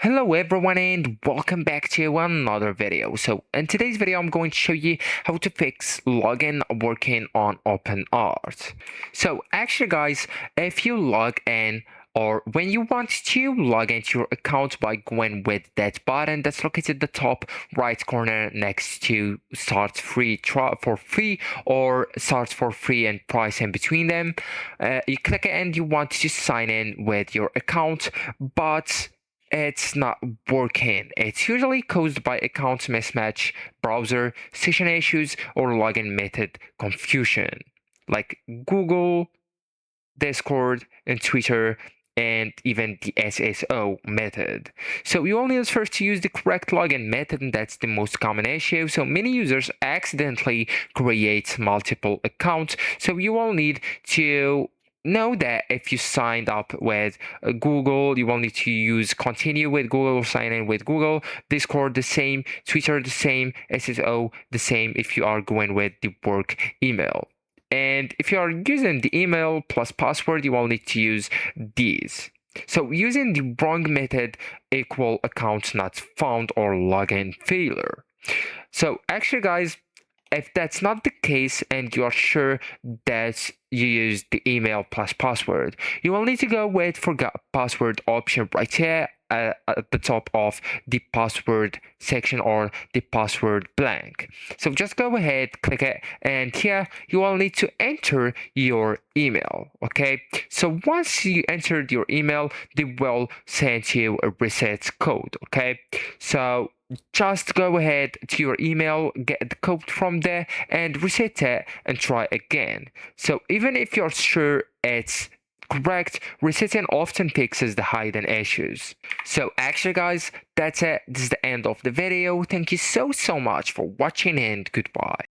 Hello everyone and welcome back to another video. So in today's video I'm going to show you how to fix login working on OpenArt. So actually guys, if you log in or when you want to log into your account by going with that button that's located at the top right corner next to start free for free or start for free and price in between them, you click it and you want to sign in with your account, but it's not working. It's usually caused by account mismatch, browser session issues, or login method confusion, like Google, Discord, and Twitter, and even the SSO method. So you will need first to use the correct login method, and that's the most common issue. So many users accidentally create multiple accounts. So you will need to know that if you signed up with Google, you will need to use continue with Google, sign in with Google, Discord the same, Twitter the same, SSO the same if you are going with the work email. And if you are using the email plus password, you will need to use these. So using the wrong method equal account not found or login failure. So actually guys, if that's not the case and you are sure that you use the email plus password, you will need to go with forgot password option right here at the top of the password section or the password blank. So just go ahead, click it, and here you will need to enter your email. Okay, so once you entered your email, they will send you a reset code. Okay, so just go ahead to your email, get the code from there, and reset it and try again. So even if you're sure it's correct, resetting often fixes the hidden issues. So actually guys, that's it. This is the end of the video. Thank you so much for watching and goodbye.